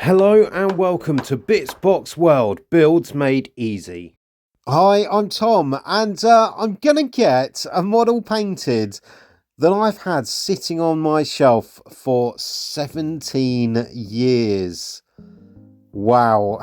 Hello and welcome to Bitsbox World, Builds Made Easy. Hi, I'm Tom, and I'm gonna get a model painted that I've had sitting on my shelf for 17 years. Wow.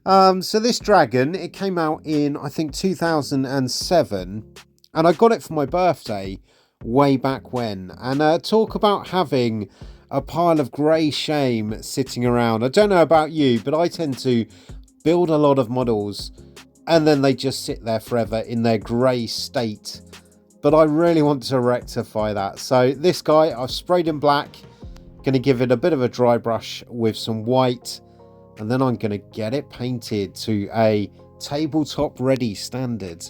So this dragon, it came out in, I think, 2007, and I got it for my birthday way back when. And talk about having a pile of grey shame sitting around. I don't know about you, but I tend to build a lot of models and then they just sit there forever in their grey state. But I really want to rectify that. So this guy, I've sprayed in black, going to give it a bit of a dry brush with some white, and then I'm going to get it painted to a tabletop ready standard.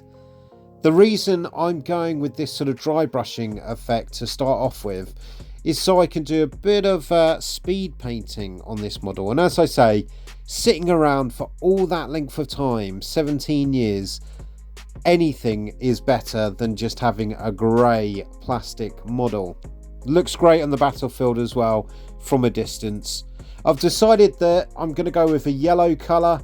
The reason I'm going with this sort of dry brushing effect to start off with is so I can do a bit of speed painting on this model. And as I say, sitting around for all that length of time, 17 years, anything is better than just having a grey plastic model. Looks great on the battlefield as well from a distance. I've decided that I'm going to go with a yellow colour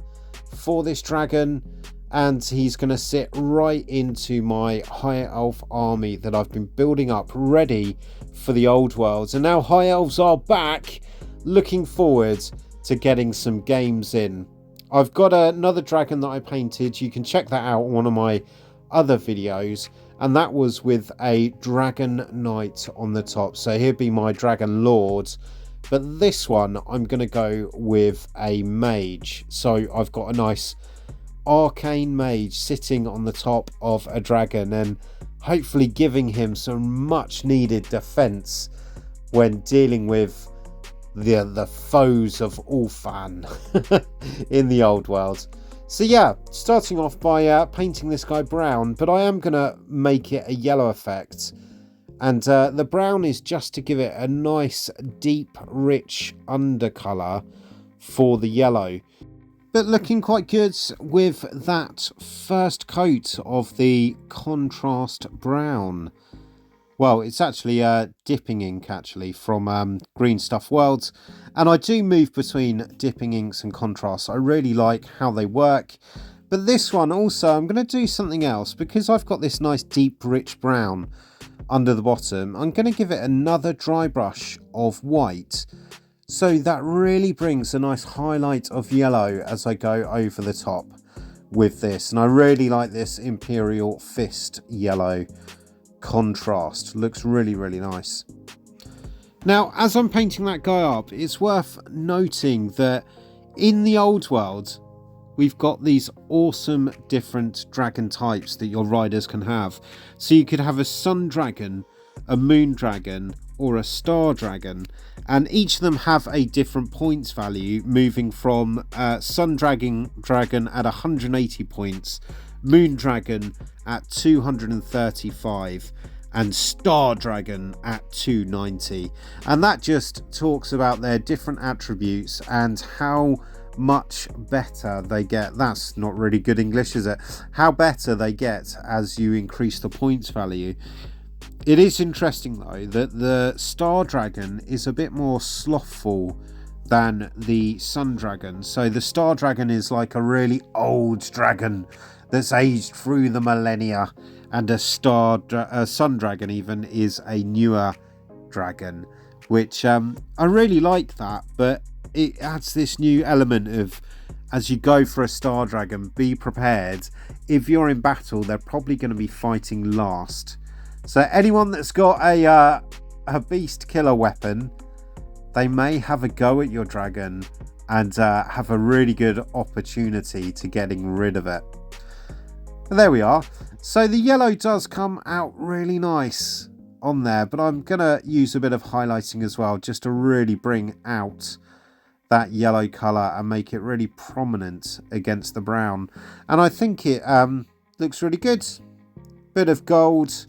for this dragon, and he's going to sit right into my High Elf army that I've been building up ready for the old worlds. And now High Elves are back, looking forward to getting some games in. I've got another dragon that I painted. You can check that out on one of my other videos, and that was with a dragon knight on the top. So here'd be my dragon lord, but this one I'm going to go with a mage. So I've got a nice Arcane Mage sitting on the top of a dragon and hopefully giving him some much needed defense when dealing with the foes of Ulfan in the old world. So yeah, starting off by painting this guy brown, but I am going to make it a yellow effect. And the brown is just to give it a nice deep rich undercolour for the yellow. But looking quite good with that first coat of the contrast brown. Well, it's actually dipping ink actually from Green Stuff Worlds. And I do move between dipping inks and contrasts. I really like how they work. But this one also, I'm going to do something else because I've got this nice deep rich brown under the bottom. I'm going to give it another dry brush of white. So that really brings a nice highlight of yellow as I go over the top with this. And I really like this Imperial Fist yellow contrast. Looks really, really nice. Now, as I'm painting that guy up, it's worth noting that in the old world, we've got these awesome different dragon types that your riders can have. So you could have a sun dragon, a moon dragon, or a star dragon, and each of them have a different points value, moving from sun dragon at 180 points, moon dragon at 235, and star dragon at 290. And that just talks about their different attributes and how much better they get. That's not really good English, is it? How better they get as you increase the points value. It is interesting though that the Star Dragon is a bit more slothful than the Sun Dragon. So the Star Dragon is like a really old dragon that's aged through the millennia, and a Sun Dragon even is a newer dragon, which I really like that. But it adds this new element of, as you go for a Star Dragon, be prepared. If you're in battle, they're probably going to be fighting last. So anyone that's got a beast killer weapon, they may have a go at your dragon and have a really good opportunity to getting rid of it. But there we are. So the yellow does come out really nice on there, but I'm going to use a bit of highlighting as well, just to really bring out that yellow colour and make it really prominent against the brown. And I think it looks really good. Bit of gold.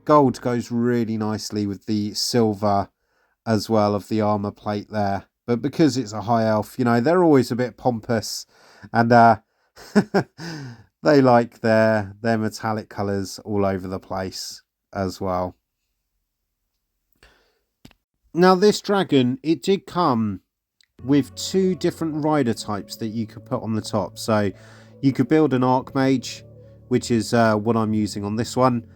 Gold goes really nicely with the silver as well of the armour plate there. But because it's a high elf, you know, they're always a bit pompous, and they like their metallic colours all over the place as well. Now this dragon, it did come with 2 different rider types that you could put on the top. So you could build an Archmage, which is what I'm using on this one,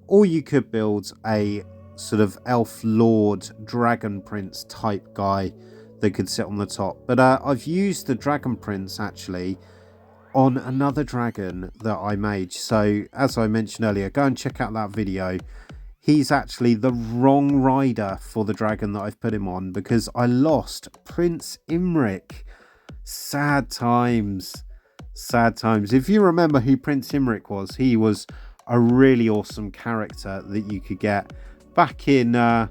or you could build a sort of Elf Lord Dragon Prince type guy that could sit on the top. But I've used the Dragon Prince actually on another dragon that I made. So as I mentioned earlier, go and check out that video. He's actually the wrong rider for the dragon that I've put him on, because I lost Prince Imric. Sad times. Sad times. If you remember who Prince Imric was, he was a really awesome character that you could get back in, I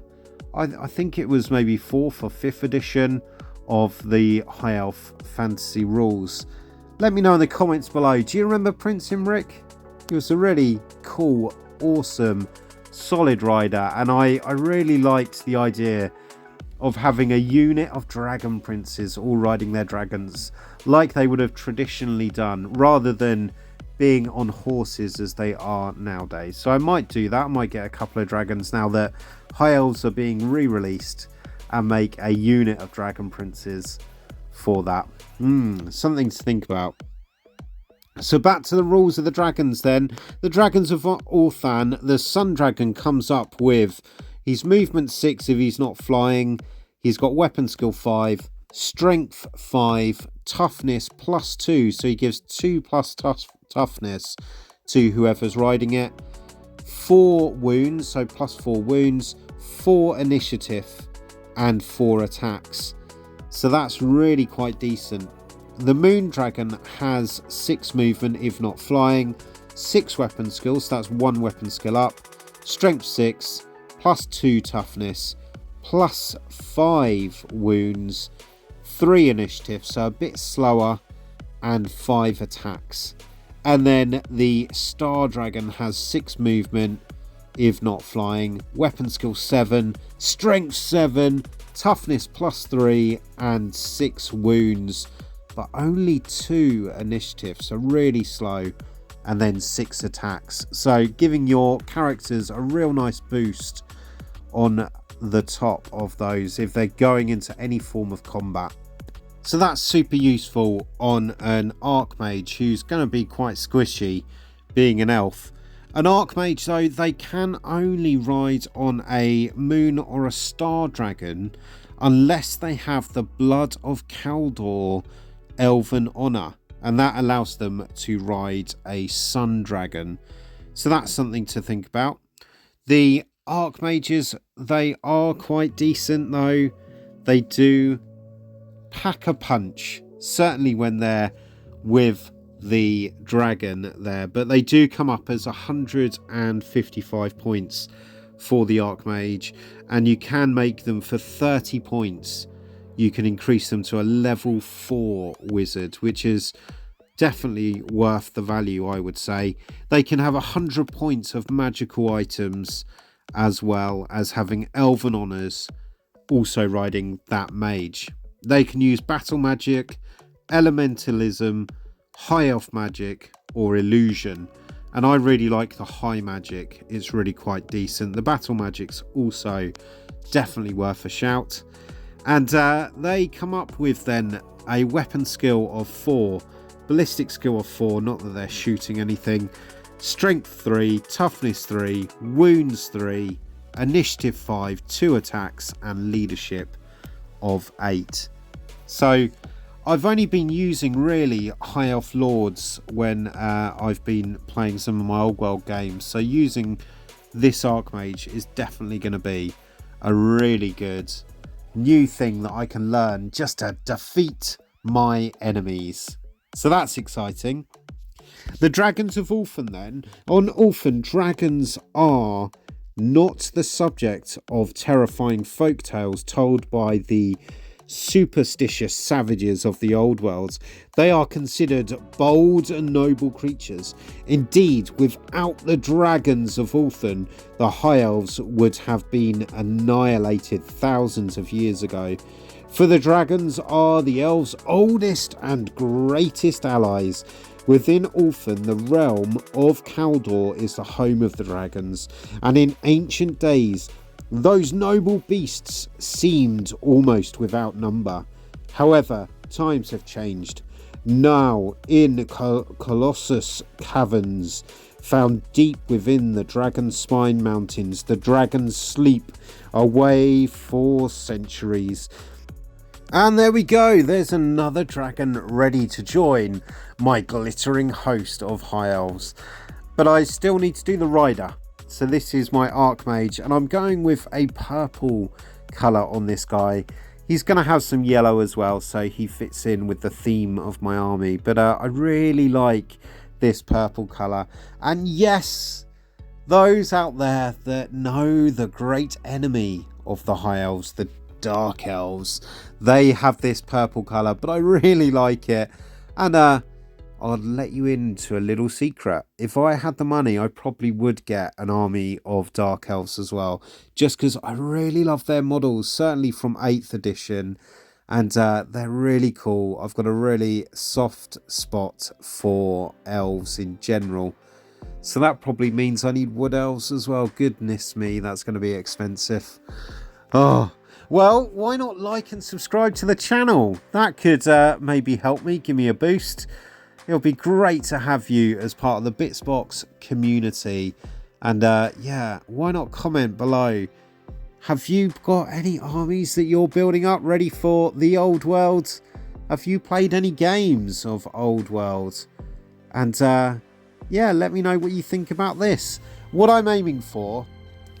think it was maybe 4th or 5th edition of the High Elf Fantasy rules. Let me know in the comments below. Do you remember Prince Imric? He was a really cool, awesome, solid rider, and I really liked the idea of having a unit of dragon princes all riding their dragons like they would have traditionally done, rather than being on horses as they are nowadays. So I might do that. I might get a couple of dragons now that High Elves are being re-released, and make a unit of dragon princes for that. Something to think about. So back to the rules of the dragons then. The dragons of Orthan, the Sun Dragon comes up with, he's movement 6 if he's not flying. He's got weapon skill 5, strength 5, toughness +2. So he gives 2 plus toughness to whoever's riding it. 4 wounds, so +4 wounds, 4 initiative, and 4 attacks. So that's really quite decent. The Moon Dragon has 6 movement if not flying, 6 weapon skills, so that's 1 weapon skill up, strength 6, +2 toughness, +5 wounds, 3 initiative, so a bit slower, and 5 attacks. And then the Star Dragon has 6 movement if not flying, weapon skill 7, strength 7, toughness +3, and 6 wounds, but only 2 initiative, so really slow, and then 6 attacks. So giving your characters a real nice boost on the top of those if they're going into any form of combat. So that's super useful on an Archmage who's going to be quite squishy, being an elf. An Archmage though, they can only ride on a Moon or a Star Dragon unless they have the Blood of Kaldor Elven Honour, and that allows them to ride a Sun Dragon. So that's something to think about. The Archmages, they are quite decent though. They do pack a punch, certainly when they're with the dragon there, but they do come up as 155 points for the Archmage, and you can make them for 30 points. You can increase them to a level 4 wizard, which is definitely worth the value, I would say. They can have 100 points of magical items, as well as having elven honours, also riding that mage. They can use battle magic, elementalism, high elf magic, or illusion. And I really like the high magic. It's really quite decent. The battle magic's also definitely worth a shout. And they come up with then a weapon skill of 4, ballistic skill of 4, not that they're shooting anything, strength 3, toughness 3, wounds 3, initiative 5, 2 attacks, and leadership of 8. So I've only been using really high elf lords when I've been playing some of my old world games. So using this Archmage is definitely going to be a really good new thing that I can learn just to defeat my enemies. So that's exciting. The Dragons of Orphan then. On Orphan, dragons are not the subject of terrifying folk tales told by the superstitious savages of the old worlds. They are considered bold and noble creatures. Indeed, without the dragons of Orphan, the High Elves would have been annihilated thousands of years ago. For the dragons are the elves' oldest and greatest allies. Within Orphan, the realm of Kaldor is the home of the dragons, and in ancient days, those noble beasts seemed almost without number. However, times have changed. Now, in Colossus Caverns, found deep within the Dragon Spine Mountains, the dragons sleep away for centuries. And there we go, there's another dragon ready to join my glittering host of High Elves. But I still need to do the rider. So this is my Arcmage, and I'm going with a purple colour on this guy. He's going to have some yellow as well, so he fits in with the theme of my army. But I really like this purple colour. And yes, those out there that know the great enemy of the High Elves, the Dark Elves, they have this purple colour. But I really like it. And I'll let you into a little secret. If I had the money, I probably would get an army of Dark Elves as well. Just because I really love their models, certainly from 8th edition. And they're really cool. I've got a really soft spot for elves in general. So that probably means I need wood elves as well. Goodness me, that's going to be expensive. Oh, well, why not like and subscribe to the channel? That could maybe help me, give me a boost. It'll be great to have you as part of the Bitsbox community. And yeah, why not comment below? Have you got any armies that you're building up ready for the old world? Have you played any games of old world? And yeah, let me know what you think about this. What I'm aiming for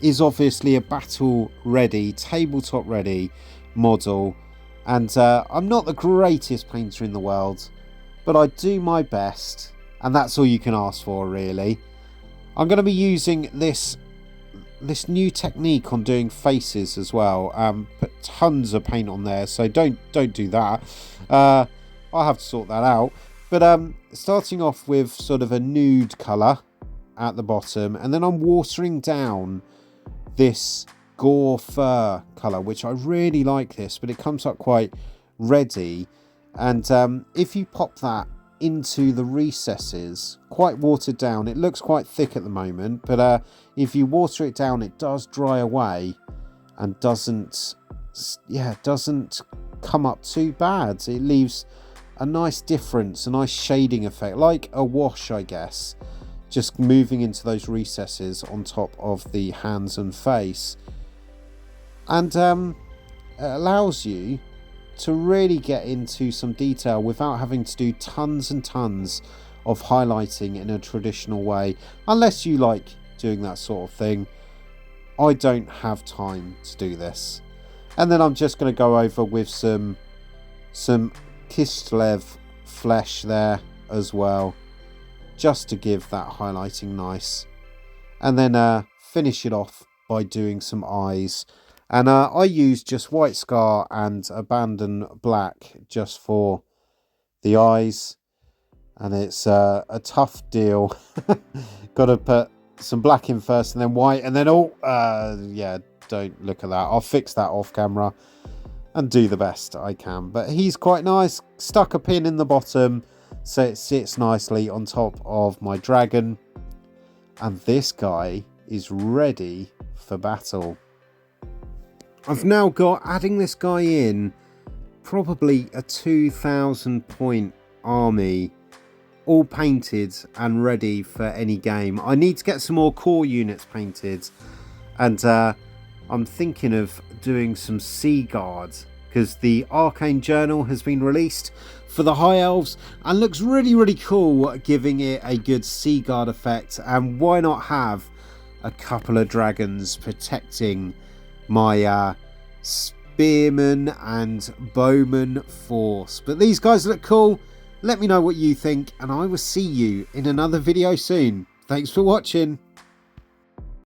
is obviously a battle ready, tabletop ready model. And I'm not the greatest painter in the world, but I do my best, and that's all you can ask for, really. I'm going to be using this new technique on doing faces as well. Put tons of paint on there, so don't do that. I'll have to sort that out. But starting off with sort of a nude colour at the bottom, and then I'm watering down this gore fur colour, which I really like this, but it comes up quite reddy. And if you pop that into the recesses, quite watered down, it looks quite thick at the moment, but if you water it down, it does dry away and doesn't come up too bad. It leaves a nice difference, a nice shading effect, like a wash, I guess, just moving into those recesses on top of the hands and face. And it allows you to really get into some detail without having to do tons and tons of highlighting in a traditional way, unless you like doing that sort of thing. I don't have time to do this. And then I'm just going to go over with some Kislev flesh there as well, just to give that highlighting nice. And then finish it off by doing some eyes. And I use just White Scar and Abandon Black just for the eyes. And it's a tough deal. Got to put some black in first and then white. And then, yeah, don't look at that. I'll fix that off camera and do the best I can. But he's quite nice. Stuck a pin in the bottom so it sits nicely on top of my dragon. And this guy is ready for battle. I've now got, adding this guy in, probably a 2,000 point army, all painted and ready for any game. I need to get some more core units painted, and I'm thinking of doing some Sea Guard, because the Arcane Journal has been released for the High Elves and looks really cool, giving it a good Sea Guard effect. And why not have a couple of dragons protecting my spearman and bowman force. But these guys look cool. Let me know what you think, and I will see you in another video soon. Thanks for watching.